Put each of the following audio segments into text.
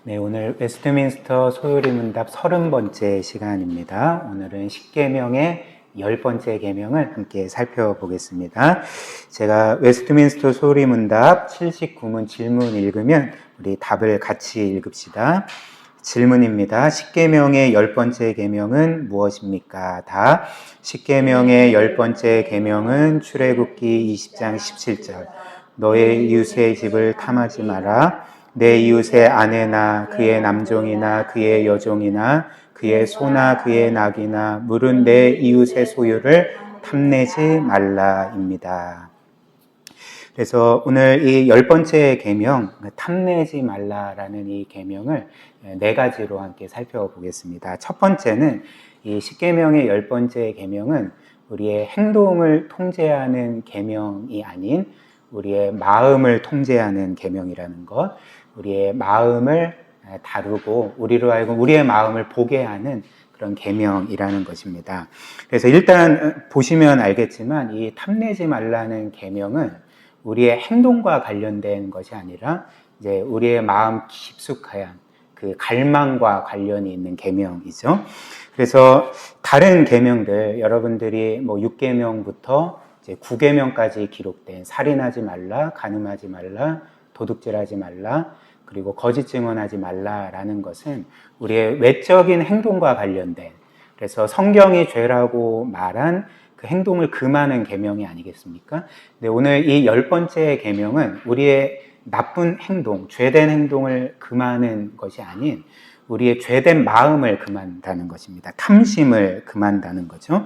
네, 오늘 웨스트민스터 소요리 문답 30번째 시간입니다. 오늘은 10계명의 10번째 계명을 함께 살펴보겠습니다. 제가 웨스트민스터 소요리 문답 79문 질문 읽으면 우리 답을 같이 읽읍시다. 질문입니다. 10계명의 10번째 계명은 무엇입니까? 답. 10계명의 10번째 계명은 출애굽기 20장 17절. 너의 이웃의 집을 탐하지 마라. 내 이웃의 아내나 그의 남종이나 그의 여종이나 그의 소나 그의 낙이나 물은 내 이웃의 소유를 탐내지 말라입니다. 그래서 오늘 이 10번째 계명, 탐내지 말라라는 이 계명을 4가지로 함께 살펴보겠습니다. 첫 번째는 이 10계명의 10번째 계명은 우리의 행동을 통제하는 계명이 아닌 우리의 마음을 통제하는 계명이라는 것, 우리의 마음을 다루고 우리로 하여금 우리의 마음을 보게 하는 그런 계명이라는 것입니다. 그래서 일단 보시면 알겠지만 이 탐내지 말라는 계명은 우리의 행동과 관련된 것이 아니라 이제 우리의 마음 깊숙한 그 갈망과 관련이 있는 계명이죠. 그래서 다른 계명들 여러분들이 뭐 6계명부터 이제 9계명까지 기록된 살인하지 말라, 간음하지 말라, 도둑질하지 말라, 그리고 거짓 증언하지 말라라는 것은 우리의 외적인 행동과 관련된, 그래서 성경이 죄라고 말한 그 행동을 금하는 계명이 아니겠습니까? 근데 오늘 이 10번째 계명은 우리의 나쁜 행동, 죄된 행동을 금하는 것이 아닌 우리의 죄된 마음을 금한다는 것입니다. 탐심을 금한다는 거죠.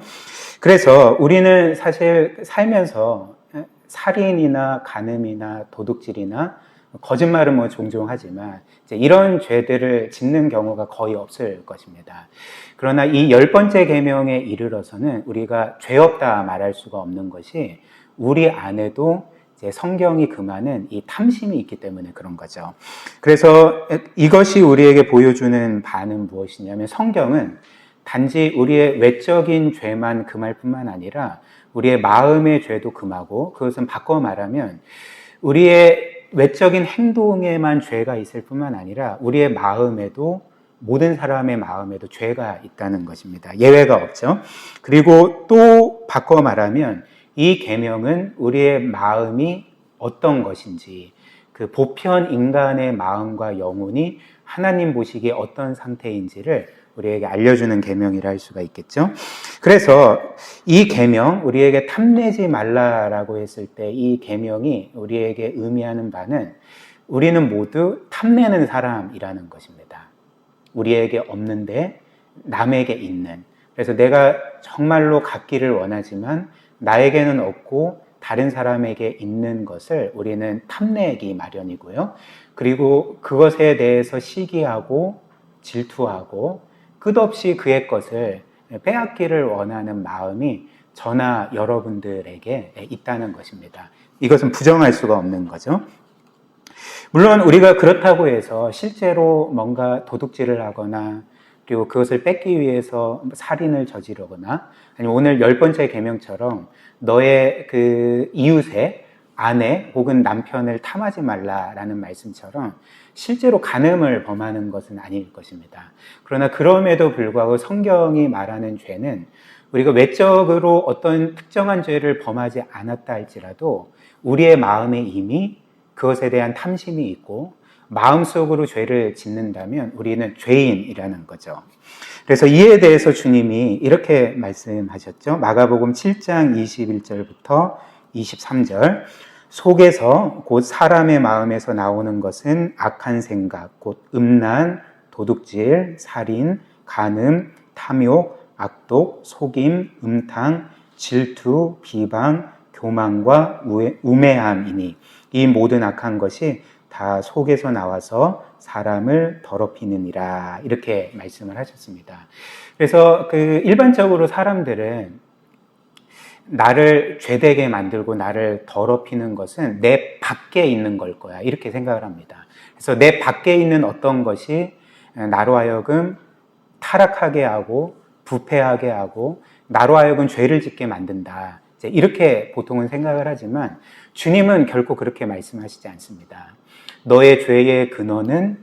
그래서 우리는 사실 살면서 살인이나 간음이나 도둑질이나 거짓말은 뭐 종종 하지만 이제 이런 죄들을 짓는 경우가 거의 없을 것입니다. 그러나 이 10번째 계명에 이르러서는 우리가 죄 없다 말할 수가 없는 것이 우리 안에도 이제 성경이 금하는 이 탐심이 있기 때문에 그런 거죠. 그래서 이것이 우리에게 보여주는 바는 무엇이냐면 성경은 단지 우리의 외적인 죄만 금할 뿐만 아니라 우리의 마음의 죄도 금하고, 그것은 바꿔 말하면 우리의 외적인 행동에만 죄가 있을 뿐만 아니라 우리의 마음에도, 모든 사람의 마음에도 죄가 있다는 것입니다. 예외가 없죠. 그리고 또 바꿔 말하면 이 계명은 우리의 마음이 어떤 것인지, 그 보편 인간의 마음과 영혼이 하나님 보시기에 어떤 상태인지를 우리에게 알려주는 계명이라 할 수가 있겠죠. 그래서 이 계명, 우리에게 탐내지 말라라고 했을 때 이 계명이 우리에게 의미하는 바는 우리는 모두 탐내는 사람이라는 것입니다. 우리에게 없는데 남에게 있는. 그래서 내가 정말로 갖기를 원하지만 나에게는 없고 다른 사람에게 있는 것을 우리는 탐내기 마련이고요. 그리고 그것에 대해서 시기하고 질투하고 끝없이 그의 것을 빼앗기를 원하는 마음이 저나 여러분들에게 있다는 것입니다. 이것은 부정할 수가 없는 거죠. 물론 우리가 그렇다고 해서 실제로 뭔가 도둑질을 하거나 그리고 그것을 뺏기 위해서 살인을 저지르거나, 아니면 오늘 10번째 계명처럼 너의 그 이웃의 아내 혹은 남편을 탐하지 말라라는 말씀처럼 실제로 간음을 범하는 것은 아닐 것입니다. 그러나 그럼에도 불구하고 성경이 말하는 죄는 우리가 외적으로 어떤 특정한 죄를 범하지 않았다 할지라도 우리의 마음에 이미 그것에 대한 탐심이 있고 마음속으로 죄를 짓는다면 우리는 죄인이라는 거죠. 그래서 이에 대해서 주님이 이렇게 말씀하셨죠. 마가복음 7장 21절부터 23절. 속에서 곧 사람의 마음에서 나오는 것은 악한 생각, 곧 음란, 도둑질, 살인, 간음, 탐욕, 악독, 속임, 음탕, 질투, 비방, 교만과 우매함이니 이 모든 악한 것이 다 속에서 나와서 사람을 더럽히느니라, 이렇게 말씀을 하셨습니다. 그래서 일반적으로 사람들은 나를 죄되게 만들고 나를 더럽히는 것은 내 밖에 있는 걸 거야, 이렇게 생각을 합니다. 그래서 내 밖에 있는 어떤 것이 나로 하여금 타락하게 하고 부패하게 하고 나로 하여금 죄를 짓게 만든다, 이렇게 보통은 생각을 하지만 주님은 결코 그렇게 말씀하시지 않습니다. 너의 죄의 근원은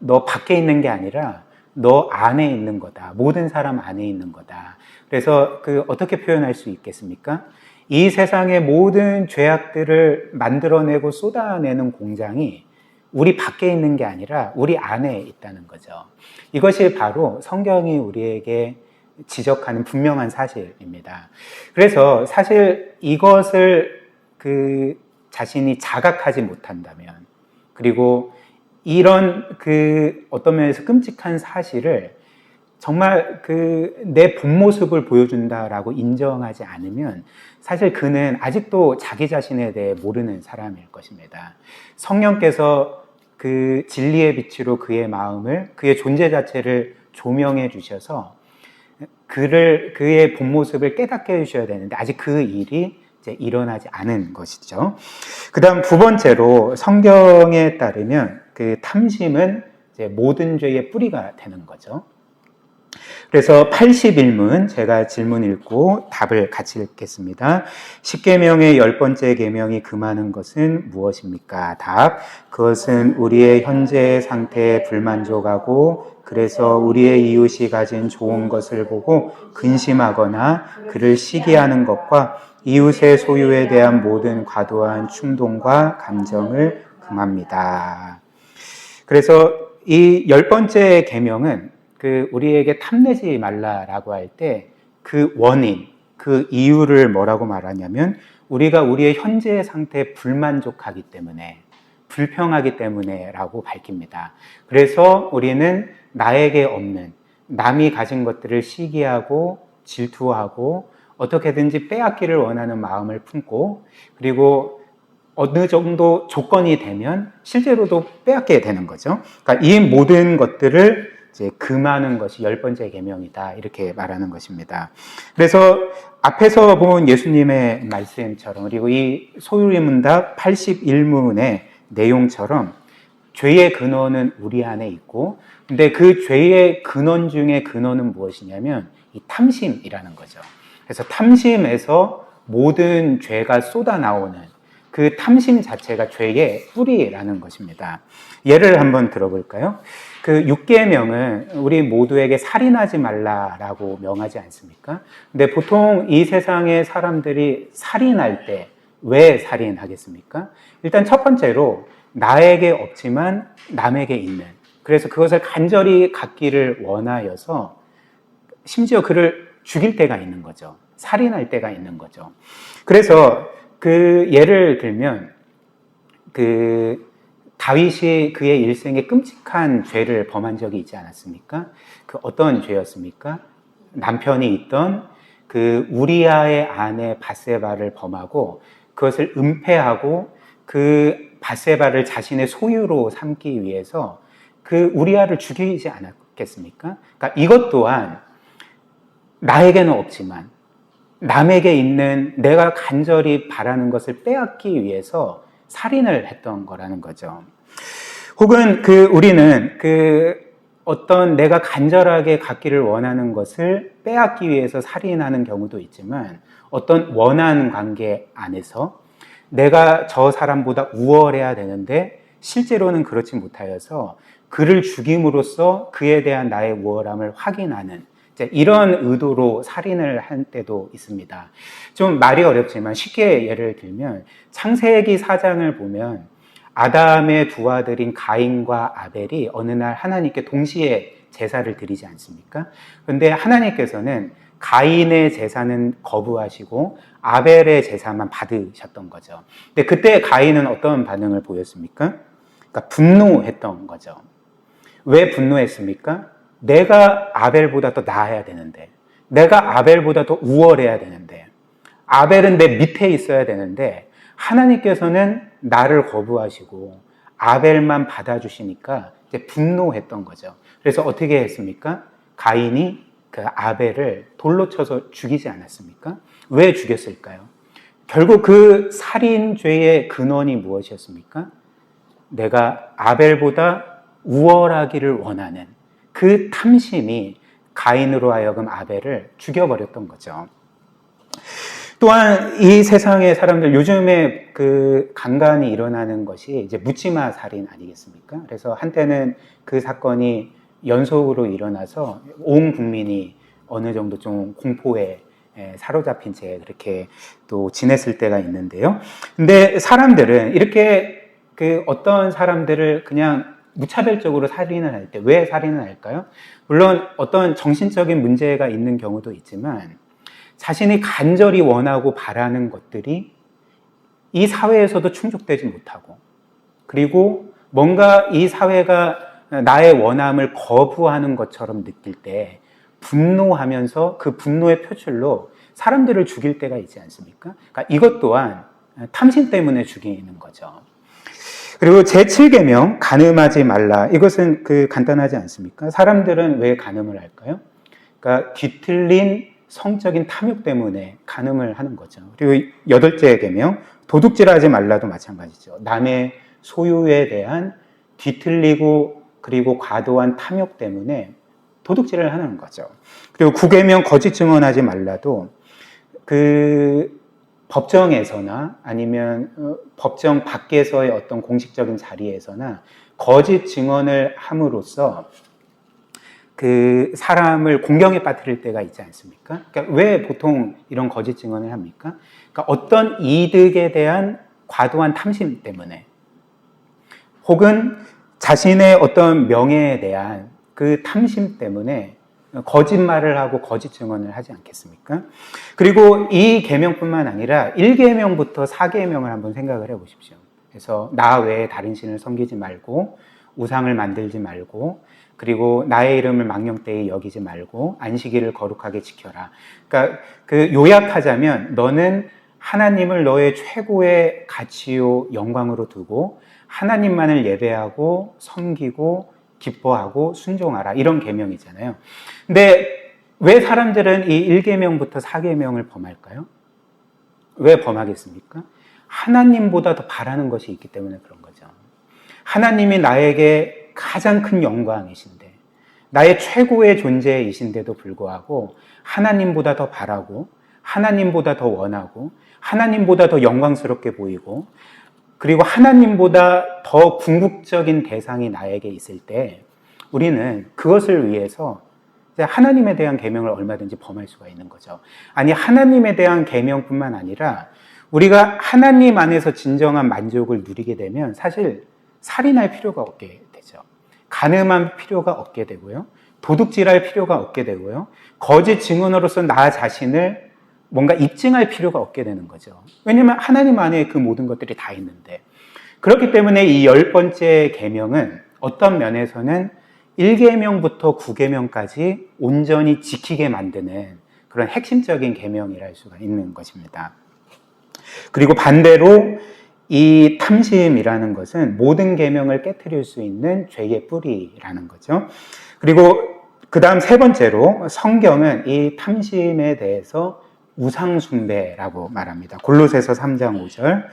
너 밖에 있는 게 아니라 너 안에 있는 거다. 모든 사람 안에 있는 거다. 그래서 어떻게 표현할 수 있겠습니까? 이 세상의 모든 죄악들을 만들어내고 쏟아내는 공장이 우리 밖에 있는 게 아니라 우리 안에 있다는 거죠. 이것이 바로 성경이 우리에게 지적하는 분명한 사실입니다. 그래서 사실 이것을 자신이 자각하지 못한다면, 그리고 이런 어떤 면에서 끔찍한 사실을 정말 내 본 모습을 보여준다라고 인정하지 않으면 사실 그는 아직도 자기 자신에 대해 모르는 사람일 것입니다. 성령께서 진리의 빛으로 그의 마음을, 그의 존재 자체를 조명해 주셔서 그의 본 모습을 깨닫게 해주셔야 되는데 아직 그 일이 이제 일어나지 않은 것이죠. 그 다음 두 번째로 성경에 따르면 탐심은 이제 모든 죄의 뿌리가 되는 거죠. 그래서 81문 제가 질문 읽고 답을 같이 읽겠습니다. 10계명의 10번째 계명이 금하는 것은 무엇입니까? 답. 그것은 우리의 현재 상태에 불만족하고 그래서 우리의 이웃이 가진 좋은 것을 보고 근심하거나 그를 시기하는 것과 이웃의 소유에 대한 모든 과도한 충동과 감정을 금합니다. 그래서 이 10번째 계명은 우리에게 탐내지 말라라고 할 때 그 원인, 그 이유를 뭐라고 말하냐면 우리가 우리의 현재의 상태에 불만족하기 때문에, 불평하기 때문에라고 밝힙니다. 그래서 우리는 나에게 없는, 남이 가진 것들을 시기하고 질투하고 어떻게든지 빼앗기를 원하는 마음을 품고, 그리고 어느 정도 조건이 되면 실제로도 빼앗게 되는 거죠. 그러니까 이 모든 것들을 이제 금하는 것이 10번째 계명이다, 이렇게 말하는 것입니다. 그래서 앞에서 본 예수님의 말씀처럼, 그리고 이 소유리문답 81문의 내용처럼 죄의 근원은 우리 안에 있고, 근데 그 죄의 근원 중에 근원은 무엇이냐면 이 탐심이라는 거죠. 그래서 탐심에서 모든 죄가 쏟아나오는 그 탐심 자체가 죄의 뿌리라는 것입니다. 예를 한번 들어볼까요? 6계명은 우리 모두에게 살인하지 말라라고 명하지 않습니까? 근데 보통 이 세상의 사람들이 살인할 때 왜 살인하겠습니까? 일단 첫 번째로 나에게 없지만 남에게 있는, 그래서 그것을 간절히 갖기를 원하여서 심지어 그를 죽일 때가 있는 거죠. 살인할 때가 있는 거죠. 그래서 예를 들면 다윗이 그의 일생에 끔찍한 죄를 범한 적이 있지 않았습니까? 어떤 죄였습니까? 남편이 있던 우리아의 아내 밧세바를 범하고 그것을 은폐하고 밧세바를 자신의 소유로 삼기 위해서 우리아를 죽이지 않았겠습니까? 그러니까 이것 또한 나에게는 없지만 남에게 있는, 내가 간절히 바라는 것을 빼앗기 위해서 살인을 했던 거라는 거죠. 혹은 우리는 어떤 내가 간절하게 갖기를 원하는 것을 빼앗기 위해서 살인하는 경우도 있지만, 어떤 원한 관계 안에서 내가 저 사람보다 우월해야 되는데 실제로는 그렇지 못하여서 그를 죽임으로써 그에 대한 나의 우월함을 확인하는, 이런 의도로 살인을 한 때도 있습니다. 좀 말이 어렵지만 쉽게 예를 들면 창세기 4장을 보면 아담의 두 아들인 가인과 아벨이 어느 날 하나님께 동시에 제사를 드리지 않습니까? 그런데 하나님께서는 가인의 제사는 거부하시고 아벨의 제사만 받으셨던 거죠. 근데 그때 가인은 어떤 반응을 보였습니까? 그러니까 분노했던 거죠. 왜 분노했습니까? 내가 아벨보다 더 나아야 되는데, 내가 아벨보다 더 우월해야 되는데, 아벨은 내 밑에 있어야 되는데 하나님께서는 나를 거부하시고 아벨만 받아주시니까 이제 분노했던 거죠. 그래서 어떻게 했습니까? 가인이 아벨을 돌로 쳐서 죽이지 않았습니까? 왜 죽였을까요? 결국 살인죄의 근원이 무엇이었습니까? 내가 아벨보다 우월하기를 원하는 그 탐심이 가인으로 하여금 아벨을 죽여버렸던 거죠. 또한 이 세상의 사람들, 요즘에 그 강간이 일어나는 것이 이제 묻지마 살인 아니겠습니까? 그래서 한때는 그 사건이 연속으로 일어나서 온 국민이 어느 정도 좀 공포에 사로잡힌 채 그렇게 또 지냈을 때가 있는데요. 근데 사람들은 이렇게 그 어떤 사람들을 그냥 무차별적으로 살인을 할 때 왜 살인을 할까요? 물론 어떤 정신적인 문제가 있는 경우도 있지만 자신이 간절히 원하고 바라는 것들이 이 사회에서도 충족되지 못하고, 그리고 뭔가 이 사회가 나의 원함을 거부하는 것처럼 느낄 때 분노하면서 그 분노의 표출로 사람들을 죽일 때가 있지 않습니까? 그러니까 이것 또한 탐심 때문에 죽이는 거죠. 그리고 제7계명 간음하지 말라. 이것은 간단하지 않습니까? 사람들은 왜 간음을 할까요? 그러니까 뒤틀린 성적인 탐욕 때문에 간음을 하는 거죠. 그리고 8째 계명 도둑질하지 말라도 마찬가지죠. 남의 소유에 대한 뒤틀리고 그리고 과도한 탐욕 때문에 도둑질을 하는 거죠. 그리고 9계명 거짓 증언하지 말라도 법정에서나 아니면 법정 밖에서의 어떤 공식적인 자리에서나 거짓 증언을 함으로써 그 사람을 공경에 빠뜨릴 때가 있지 않습니까? 그러니까 왜 보통 이런 거짓 증언을 합니까? 그러니까 어떤 이득에 대한 과도한 탐심 때문에, 혹은 자신의 어떤 명예에 대한 그 탐심 때문에 거짓말을 하고 거짓 증언을 하지 않겠습니까? 그리고 이 계명뿐만 아니라 1계명부터 4계명을 한번 생각을 해보십시오. 그래서 나 외에 다른 신을 섬기지 말고, 우상을 만들지 말고, 그리고 나의 이름을 망령되이 여기지 말고 안식일을 거룩하게 지켜라. 그러니까 요약하자면 너는 하나님을 너의 최고의 가치요 영광으로 두고 하나님만을 예배하고 섬기고 기뻐하고 순종하라. 이런 계명이잖아요. 근데 왜 사람들은 이 1계명부터 4계명을 범할까요? 왜 범하겠습니까? 하나님보다 더 바라는 것이 있기 때문에 그런 거죠. 하나님이 나에게 가장 큰 영광이신데, 나의 최고의 존재이신데도 불구하고 하나님보다 더 바라고, 하나님보다 더 원하고, 하나님보다 더 영광스럽게 보이고, 그리고 하나님보다 더 궁극적인 대상이 나에게 있을 때 우리는 그것을 위해서 하나님에 대한 계명을 얼마든지 범할 수가 있는 거죠. 아니, 하나님에 대한 계명뿐만 아니라 우리가 하나님 안에서 진정한 만족을 누리게 되면 사실 살인할 필요가 없게 되죠. 간음할 필요가 없게 되고요. 도둑질할 필요가 없게 되고요. 거짓 증언으로서 나 자신을 뭔가 입증할 필요가 없게 되는 거죠. 왜냐하면 하나님 안에 그 모든 것들이 다 있는데. 그렇기 때문에 이 10번째 계명은 어떤 면에서는 1계명부터 9계명까지 온전히 지키게 만드는 그런 핵심적인 계명이라 할 수가 있는 것입니다. 그리고 반대로 이 탐심이라는 것은 모든 계명을 깨트릴 수 있는 죄의 뿌리라는 거죠. 그리고 그 다음 3번째로 성경은 이 탐심에 대해서 우상숭배라고 말합니다. 골로새서 3장 5절,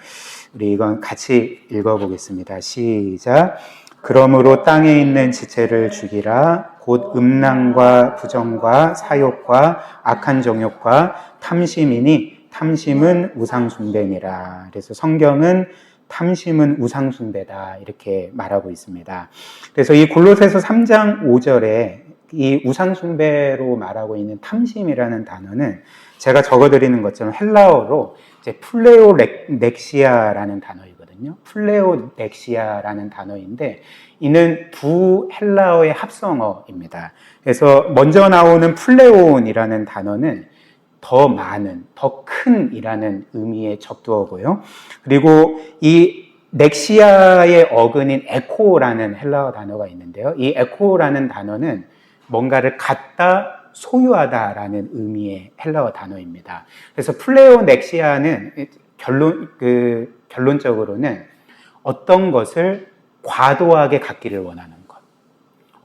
우리 이건 같이 읽어보겠습니다. 시작. 그러므로 땅에 있는 지체를 죽이라. 곧 음란과 부정과 사욕과 악한 정욕과 탐심이니 탐심은 우상숭배니라. 그래서 성경은 탐심은 우상숭배다 이렇게 말하고 있습니다. 그래서 이 골로새서 3장 5절에 이 우상숭배로 말하고 있는 탐심이라는 단어는 제가 적어드리는 것처럼 헬라어로 이제 플레오넥시아라는 단어이거든요. 플레오넥시아라는 단어인데 이는 두 헬라어의 합성어입니다. 그래서 먼저 나오는 플레온이라는 단어는 더 많은, 더 큰이라는 의미의 접두어고요. 그리고 이 넥시아의 어근인 에코라는 헬라어 단어가 있는데요. 이 에코라는 단어는 뭔가를 갖다 소유하다라는 의미의 헬라어 단어입니다. 그래서 플레오넥시아는 결론적으로는 어떤 것을 과도하게 갖기를 원하는 것,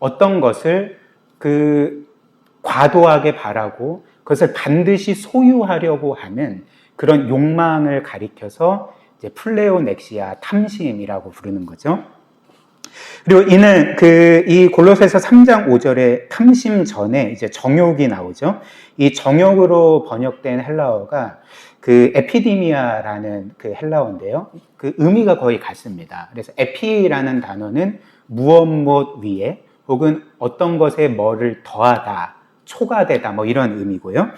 어떤 것을 과도하게 바라고 그것을 반드시 소유하려고 하는 그런 욕망을 가리켜서 이제 플레오넥시아, 탐심이라고 부르는 거죠. 그리고 이는 이 골로새서 3장 5절에 탐심 전에 이제 정욕이 나오죠. 이 정욕으로 번역된 헬라어가 그 에피디미아라는 그 헬라어인데요. 그 의미가 거의 같습니다. 그래서 에피라는 단어는 무엇 위에 혹은 어떤 것에 뭐를 더하다, 초과되다 뭐 이런 의미고요.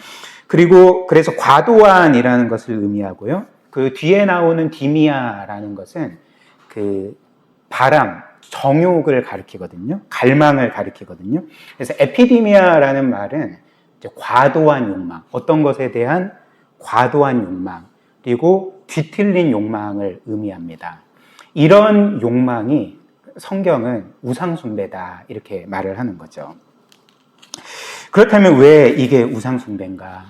그리고 그래서 과도한이라는 것을 의미하고요. 그 뒤에 나오는 디미아라는 것은 그 바람, 정욕을 가리키거든요. 갈망을 가리키거든요. 그래서 에피디미아라는 말은 이제 과도한 욕망, 어떤 것에 대한 과도한 욕망, 그리고 뒤틀린 욕망을 의미합니다. 이런 욕망이 성경은 우상숭배다 이렇게 말을 하는 거죠. 그렇다면 왜 이게 우상숭배인가?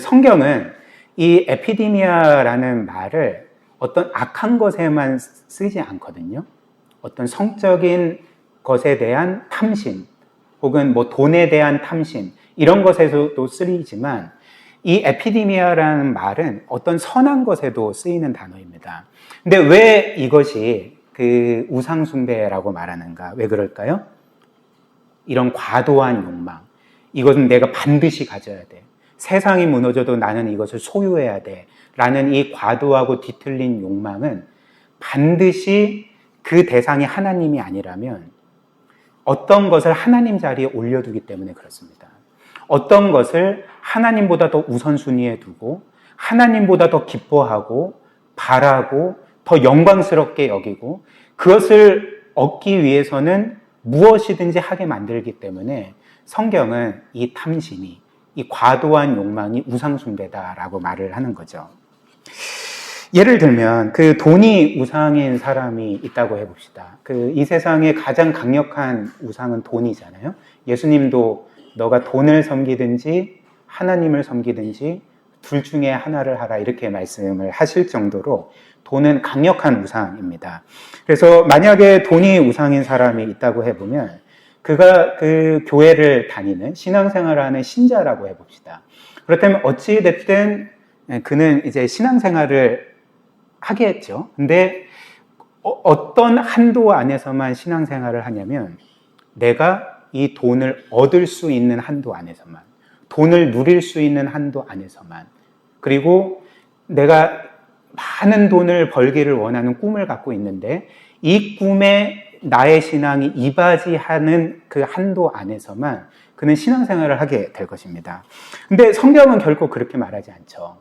성경은 이 에피디미아라는 말을 어떤 악한 것에만 쓰지 않거든요. 어떤 성적인 것에 대한 탐심, 혹은 뭐 돈에 대한 탐심, 이런 것에서도 쓰이지만 이 에피디미아라는 말은 어떤 선한 것에도 쓰이는 단어입니다. 근데 왜 이것이 그 우상숭배라고 말하는가? 왜 그럴까요? 이런 과도한 욕망. 이것은 내가 반드시 가져야 돼. 세상이 무너져도 나는 이것을 소유해야 돼. 라는 이 과도하고 뒤틀린 욕망은 반드시 그 대상이 하나님이 아니라면 어떤 것을 하나님 자리에 올려두기 때문에 그렇습니다. 어떤 것을 하나님보다 더 우선순위에 두고 하나님보다 더 기뻐하고 바라고 더 영광스럽게 여기고 그것을 얻기 위해서는 무엇이든지 하게 만들기 때문에 성경은 이 탐심이, 이 과도한 욕망이 우상숭배다라고 말을 하는 거죠. 예를 들면 그 돈이 우상인 사람이 있다고 해봅시다. 그 이 세상의 가장 강력한 우상은 돈이잖아요. 예수님도 너가 돈을 섬기든지 하나님을 섬기든지 둘 중에 하나를 하라 이렇게 말씀을 하실 정도로 돈은 강력한 우상입니다. 그래서 만약에 돈이 우상인 사람이 있다고 해보면 그가 그 교회를 다니는 신앙생활을 하는 신자라고 해봅시다. 그렇다면 어찌됐든 그는 이제 신앙생활을 하겠죠. 근데 어떤 한도 안에서만 신앙생활을 하냐면 내가 이 돈을 얻을 수 있는 한도 안에서만, 돈을 누릴 수 있는 한도 안에서만, 그리고 내가 많은 돈을 벌기를 원하는 꿈을 갖고 있는데 이 꿈에 나의 신앙이 이바지하는 그 한도 안에서만 그는 신앙생활을 하게 될 것입니다. 근데 성경은 결코 그렇게 말하지 않죠.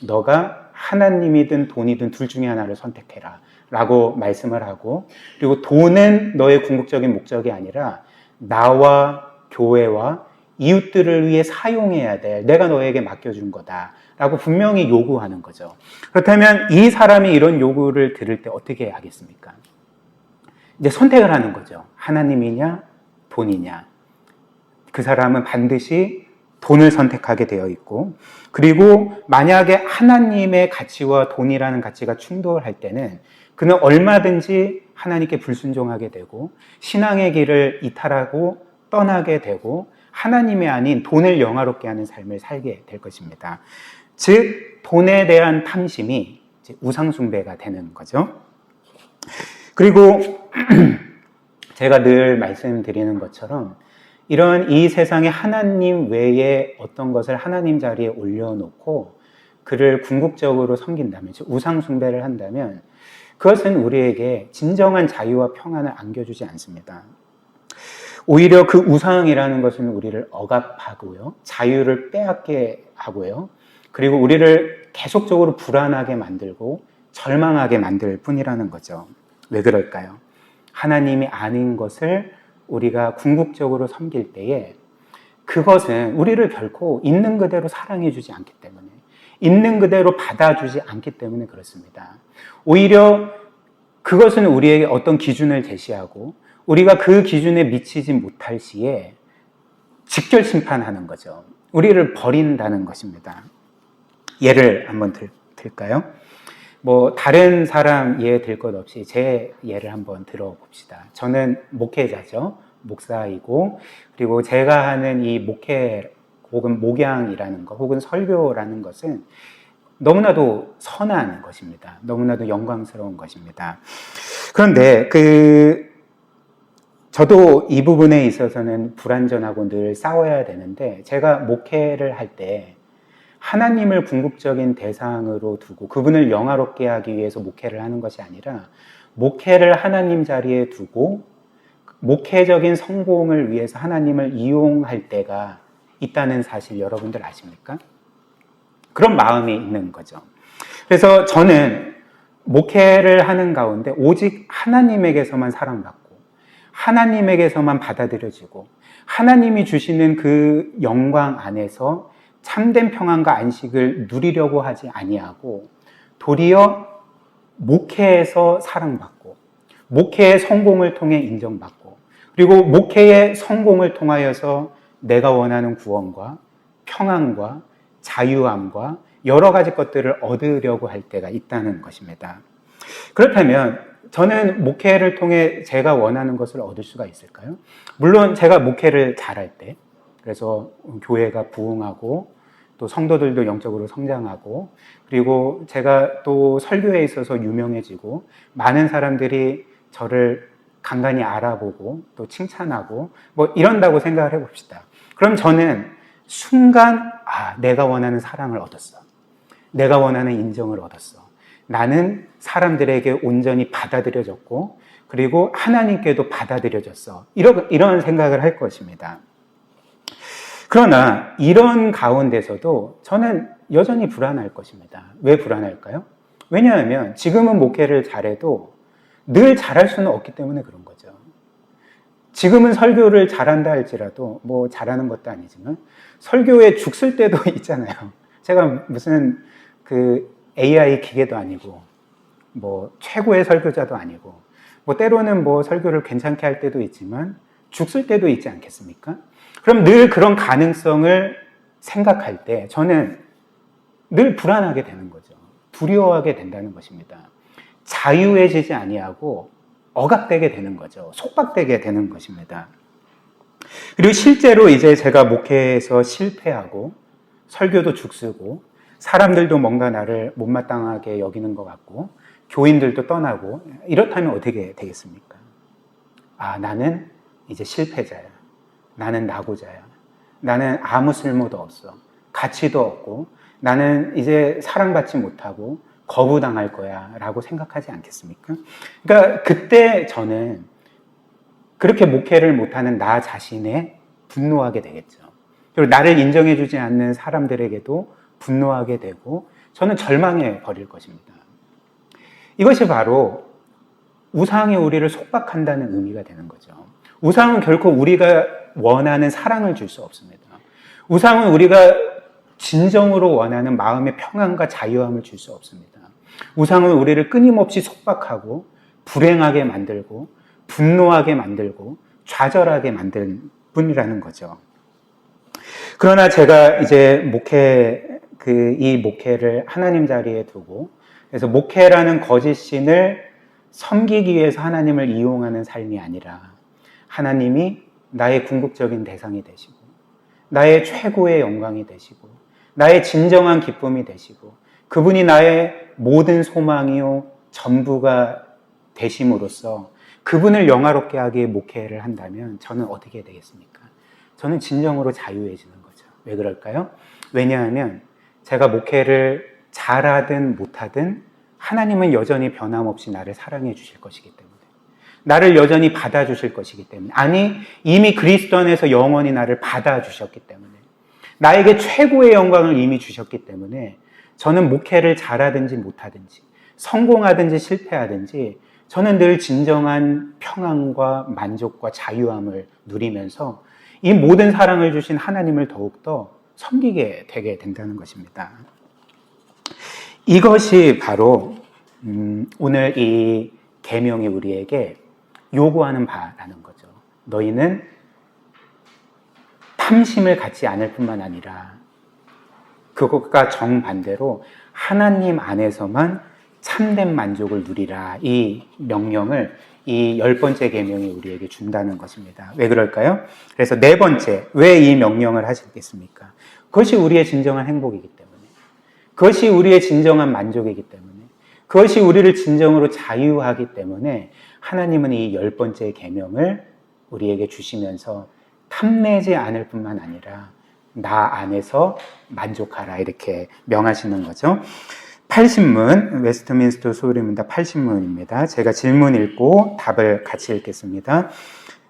너가 하나님이든 돈이든 둘 중에 하나를 선택해라 라고 말씀을 하고, 그리고 돈은 너의 궁극적인 목적이 아니라 나와 교회와 이웃들을 위해 사용해야 돼. 내가 너에게 맡겨준 거다 라고 분명히 요구하는 거죠. 그렇다면 이 사람이 이런 요구를 들을 때 어떻게 하겠습니까? 이제 선택을 하는 거죠. 하나님이냐 돈이냐. 그 사람은 반드시 돈을 선택하게 되어 있고, 그리고 만약에 하나님의 가치와 돈이라는 가치가 충돌할 때는 그는 얼마든지 하나님께 불순종하게 되고 신앙의 길을 이탈하고 떠나게 되고 하나님이 아닌 돈을 영화롭게 하는 삶을 살게 될 것입니다. 즉 돈에 대한 탐심이 이제 우상숭배가 되는 거죠. 그리고 제가 늘 말씀드리는 것처럼 이런 이 세상에 하나님 외에 어떤 것을 하나님 자리에 올려놓고 그를 궁극적으로 섬긴다면, 즉 우상숭배를 한다면 그것은 우리에게 진정한 자유와 평안을 안겨주지 않습니다. 오히려 그 우상이라는 것은 우리를 억압하고요, 자유를 빼앗게 하고요, 그리고 우리를 계속적으로 불안하게 만들고 절망하게 만들 뿐이라는 거죠. 왜 그럴까요? 하나님이 아닌 것을 우리가 궁극적으로 섬길 때에 그것은 우리를 결코 있는 그대로 사랑해 주지 않기 때문에, 있는 그대로 받아주지 않기 때문에 그렇습니다. 오히려 그것은 우리에게 어떤 기준을 제시하고 우리가 그 기준에 미치지 못할 시에 직결 심판하는 거죠. 우리를 버린다는 것입니다. 예를 한번 들까요? 뭐 다른 사람 예 들 것 없이 제 예를 한번 들어봅시다. 저는 목회자죠. 목사이고, 그리고 제가 하는 이 목회 혹은 목양이라는 것 혹은 설교라는 것은 너무나도 선한 것입니다. 너무나도 영광스러운 것입니다. 그런데 저도 이 부분에 있어서는 불완전하고 늘 싸워야 되는데, 제가 목회를 할 때 하나님을 궁극적인 대상으로 두고 그분을 영화롭게 하기 위해서 목회를 하는 것이 아니라 목회를 하나님 자리에 두고 목회적인 성공을 위해서 하나님을 이용할 때가 있다는 사실 여러분들 아십니까? 그런 마음이 있는 거죠. 그래서 저는 목회를 하는 가운데 오직 하나님에게서만 사랑받고 하나님에게서만 받아들여지고 하나님이 주시는 그 영광 안에서 참된 평안과 안식을 누리려고 하지 아니하고 도리어 목회에서 사랑받고 목회의 성공을 통해 인정받고 그리고 목회의 성공을 통하여서 내가 원하는 구원과 평안과 자유함과 여러 가지 것들을 얻으려고 할 때가 있다는 것입니다. 그렇다면 저는 목회를 통해 제가 원하는 것을 얻을 수가 있을까요? 물론 제가 목회를 잘할 때, 그래서 교회가 부흥하고 또 성도들도 영적으로 성장하고 그리고 제가 또 설교에 있어서 유명해지고 많은 사람들이 저를 간간히 알아보고 또 칭찬하고 뭐 이런다고 생각을 해봅시다. 그럼 저는 순간 내가 원하는 사랑을 얻었어. 내가 원하는 인정을 얻었어. 나는 사람들에게 온전히 받아들여졌고 그리고 하나님께도 받아들여졌어. 이런 생각을 할 것입니다. 그러나 이런 가운데서도 저는 여전히 불안할 것입니다. 왜 불안할까요? 왜냐하면 지금은 목회를 잘해도 늘 잘할 수는 없기 때문에 그런 거죠. 지금은 설교를 잘한다 할지라도 뭐 잘하는 것도 아니지만 설교에 죽 쓸 때도 있잖아요. 제가 무슨 그 AI 기계도 아니고 뭐 최고의 설교자도 아니고 뭐 때로는 뭐 설교를 괜찮게 할 때도 있지만 죽 쓸 때도 있지 않겠습니까? 그럼 늘 그런 가능성을 생각할 때 저는 늘 불안하게 되는 거죠. 두려워하게 된다는 것입니다. 자유해지지 아니하고 억압되게 되는 거죠. 속박되게 되는 것입니다. 그리고 실제로 이제 제가 목회에서 실패하고 설교도 죽쓰고 사람들도 뭔가 나를 못마땅하게 여기는 것 같고 교인들도 떠나고 이렇다면 어떻게 되겠습니까? 나는 이제 실패자야. 나는 낙오자야. 나는 아무 쓸모도 없어. 가치도 없고 나는 이제 사랑받지 못하고 거부당할 거야 라고 생각하지 않겠습니까? 그러니까 그때 저는 그렇게 목회를 못하는 나 자신에 분노하게 되겠죠. 그리고 나를 인정해주지 않는 사람들에게도 분노하게 되고 저는 절망해 버릴 것입니다. 이것이 바로 우상이 우리를 속박한다는 의미가 되는 거죠. 우상은 결코 우리가 원하는 사랑을 줄 수 없습니다. 우상은 우리가 진정으로 원하는 마음의 평안과 자유함을 줄 수 없습니다. 우상은 우리를 끊임없이 속박하고 불행하게 만들고 분노하게 만들고 좌절하게 만든 뿐이라는 거죠. 그러나 제가 이제 이 목회를 하나님 자리에 두고 그래서 목회라는 거짓 신을 섬기기 위해서 하나님을 이용하는 삶이 아니라 하나님이 나의 궁극적인 대상이 되시고 나의 최고의 영광이 되시고 나의 진정한 기쁨이 되시고 그분이 나의 모든 소망이요 전부가 되심으로써 그분을 영화롭게 하기에 목회를 한다면 저는 어떻게 되겠습니까? 저는 진정으로 자유해지는 거죠. 왜 그럴까요? 왜냐하면 제가 목회를 잘하든 못하든 하나님은 여전히 변함없이 나를 사랑해 주실 것이기 때문에 나를 여전히 받아주실 것이기 때문에 이미 그리스도 안에서 영원히 나를 받아주셨기 때문에 나에게 최고의 영광을 이미 주셨기 때문에 저는 목회를 잘하든지 못하든지 성공하든지 실패하든지 저는 늘 진정한 평안과 만족과 자유함을 누리면서 이 모든 사랑을 주신 하나님을 더욱더 섬기게 되게 된다는 것입니다. 이것이 바로 오늘 이 계명이 우리에게 요구하는 바라는 거죠. 너희는 탐심을 갖지 않을 뿐만 아니라 그것과 정반대로 하나님 안에서만 참된 만족을 누리라. 이 명령을 이 10번째 계명이 우리에게 준다는 것입니다. 왜 그럴까요? 그래서 4번째, 왜 이 명령을 하시겠습니까? 그것이 우리의 진정한 행복이기 때문에, 그것이 우리의 진정한 만족이기 때문에, 그것이 우리를 진정으로 자유하기 때문에 하나님은 이 10번째 계명을 우리에게 주시면서 탐내지 않을 뿐만 아니라 나 안에서 만족하라 이렇게 명하시는 거죠. 80문, 웨스트민스터 소리문답 80문입니다. 제가 질문 읽고 답을 같이 읽겠습니다.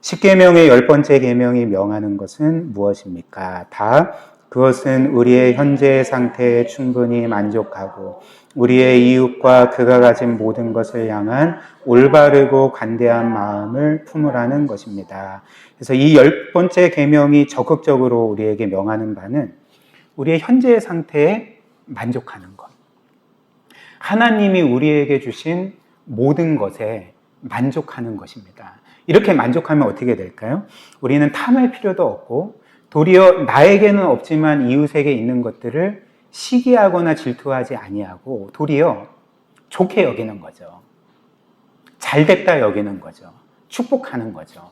10계명의 10번째 계명이 명하는 것은 무엇입니까? 답. 그것은 우리의 현재 상태에 충분히 만족하고 우리의 이웃과 그가 가진 모든 것을 향한 올바르고 관대한 마음을 품으라는 것입니다. 그래서 이 10번째 계명이 적극적으로 우리에게 명하는 바는 우리의 현재 상태에 만족하는 것. 하나님이 우리에게 주신 모든 것에 만족하는 것입니다. 이렇게 만족하면 어떻게 될까요? 우리는 탐할 필요도 없고 도리어 나에게는 없지만 이웃에게 있는 것들을 시기하거나 질투하지 아니하고 도리어 좋게 여기는 거죠. 잘됐다 여기는 거죠. 축복하는 거죠.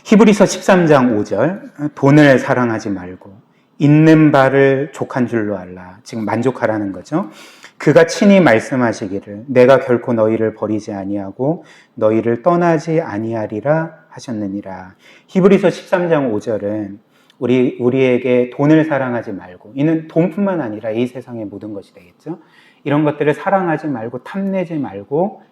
히브리서 13장 5절 돈을 사랑하지 말고 있는 바를 족한 줄로 알라. 지금 만족하라는 거죠. 그가 친히 말씀하시기를 내가 결코 너희를 버리지 아니하고 너희를 떠나지 아니하리라 하셨느니라. 히브리서 13장 5절은 우리에게 돈을 사랑하지 말고, 이는 돈뿐만 아니라 이 세상의 모든 것이 되겠죠. 이런 것들을 사랑하지 말고 탐내지 말고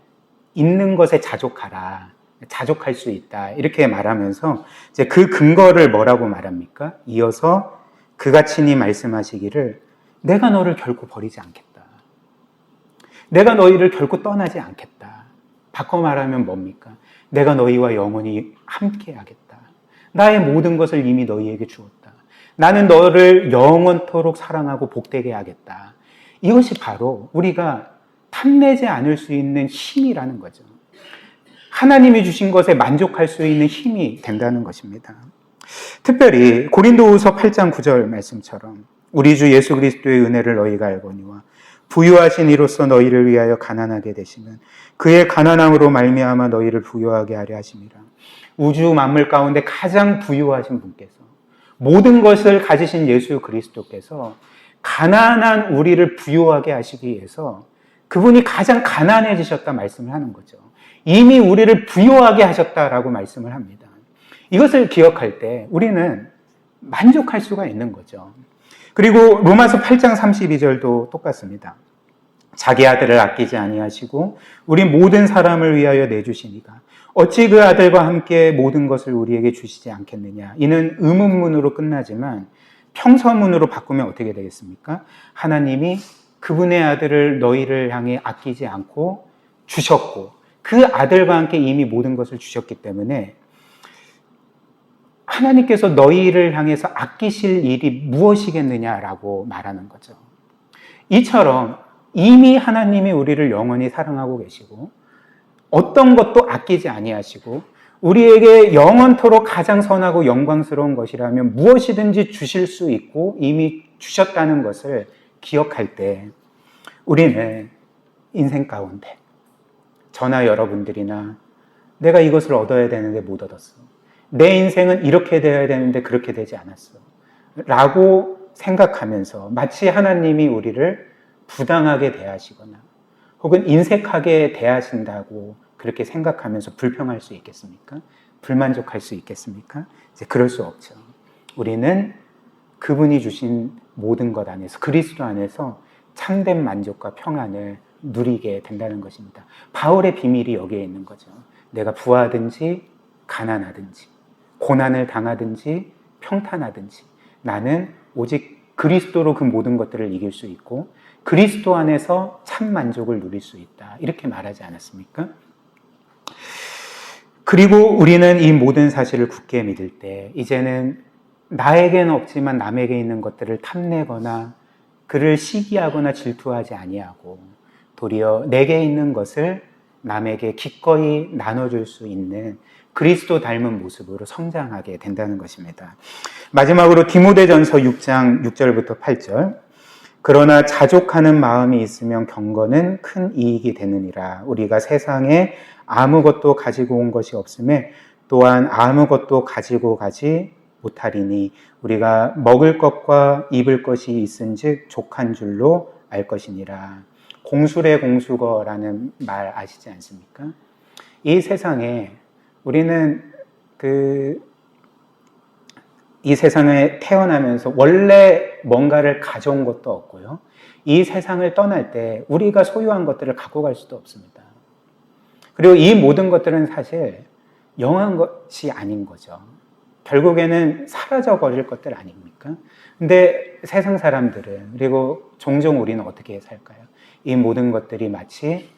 있는 것에 자족하라. 자족할 수 있다. 이렇게 말하면서 이제 그 근거를 뭐라고 말합니까? 이어서 그가 친히 말씀하시기를 내가 너를 결코 버리지 않겠다. 내가 너희를 결코 떠나지 않겠다. 바꿔 말하면 뭡니까? 내가 너희와 영원히 함께 하겠다. 나의 모든 것을 이미 너희에게 주었다. 나는 너를 영원토록 사랑하고 복되게 하겠다. 이것이 바로 우리가 탐내지 않을 수 있는 힘이라는 거죠. 하나님이 주신 것에 만족할 수 있는 힘이 된다는 것입니다. 특별히 고린도후서 8장 9절 말씀처럼 우리 주 예수 그리스도의 은혜를 너희가 알거니와 부유하신 이로써 너희를 위하여 가난하게 되시면 그의 가난함으로 말미암아 너희를 부유하게 하려 하심이라. 우주 만물 가운데 가장 부유하신 분께서, 모든 것을 가지신 예수 그리스도께서 가난한 우리를 부유하게 하시기 위해서 그분이 가장 가난해지셨다 말씀을 하는 거죠. 이미 우리를 부유하게 하셨다라고 말씀을 합니다. 이것을 기억할 때 우리는 만족할 수가 있는 거죠. 그리고 로마서 8장 32절도 똑같습니다. 자기 아들을 아끼지 아니하시고 우리 모든 사람을 위하여 내주시니가 어찌 그 아들과 함께 모든 것을 우리에게 주시지 않겠느냐. 이는 의문문으로 끝나지만 평서문으로 바꾸면 어떻게 되겠습니까? 하나님이 그분의 아들을 너희를 향해 아끼지 않고 주셨고 그 아들과 함께 이미 모든 것을 주셨기 때문에 하나님께서 너희를 향해서 아끼실 일이 무엇이겠느냐라고 말하는 거죠. 이처럼 이미 하나님이 우리를 영원히 사랑하고 계시고 어떤 것도 아끼지 아니하시고 우리에게 영원토록 가장 선하고 영광스러운 것이라면 무엇이든지 주실 수 있고 이미 주셨다는 것을 기억할 때 우리는 인생 가운데 저나 여러분들이나 내가 이것을 얻어야 되는데 못 얻었어. 내 인생은 이렇게 되어야 되는데 그렇게 되지 않았어. 라고 생각하면서 마치 하나님이 우리를 부당하게 대하시거나 혹은 인색하게 대하신다고 그렇게 생각하면서 불평할 수 있겠습니까? 불만족할 수 있겠습니까? 이제 그럴 수 없죠. 우리는 그분이 주신 모든 것 안에서, 그리스도 안에서 참된 만족과 평안을 누리게 된다는 것입니다. 바울의 비밀이 여기에 있는 거죠. 내가 부하든지 가난하든지 고난을 당하든지 평탄하든지 나는 오직 그리스도로 그 모든 것들을 이길 수 있고 그리스도 안에서 참 만족을 누릴 수 있다. 이렇게 말하지 않았습니까? 그리고 우리는 이 모든 사실을 굳게 믿을 때 이제는 나에게는 없지만 남에게 있는 것들을 탐내거나 그를 시기하거나 질투하지 아니하고 도리어 내게 있는 것을 남에게 기꺼이 나눠줄 수 있는 그리스도 닮은 모습으로 성장하게 된다는 것입니다. 마지막으로 디모데전서 6장 6절부터 8절. 그러나 자족하는 마음이 있으면 경건은 큰 이익이 되느니라. 우리가 세상에 아무것도 가지고 온 것이 없음에 또한 아무것도 가지고 가지 못하리니 우리가 먹을 것과 입을 것이 있은즉 족한 줄로 알 것이니라. 공술의 공수거라는 말 아시지 않습니까? 이 세상에 우리는 이 세상에 태어나면서 원래 뭔가를 가져온 것도 없고요. 이 세상을 떠날 때 우리가 소유한 것들을 갖고 갈 수도 없습니다. 그리고 이 모든 것들은 사실 영원한 것이 아닌 거죠. 결국에는 사라져 버릴 것들 아닙니까? 근데 세상 사람들은, 그리고 종종 우리는 어떻게 살까요? 이 모든 것들이 마치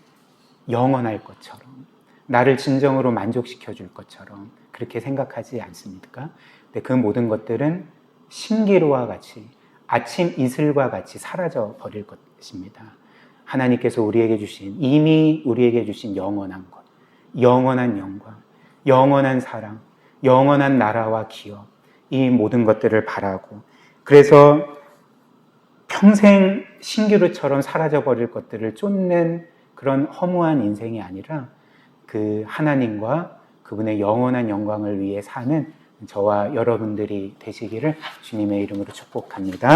영원할 것처럼, 나를 진정으로 만족시켜 줄 것처럼 그렇게 생각하지 않습니까? 근데 그 모든 것들은 신기루와 같이, 아침 이슬과 같이 사라져 버릴 것입니다. 하나님께서 우리에게 주신, 이미 우리에게 주신 영원한 것, 영원한 영광, 영원한 사랑, 영원한 나라와 기업, 이 모든 것들을 바라고, 그래서 평생 신기루처럼 사라져 버릴 것들을 쫓는 그런 허무한 인생이 아니라 그 하나님과 그분의 영원한 영광을 위해 사는 저와 여러분들이 되시기를 주님의 이름으로 축복합니다.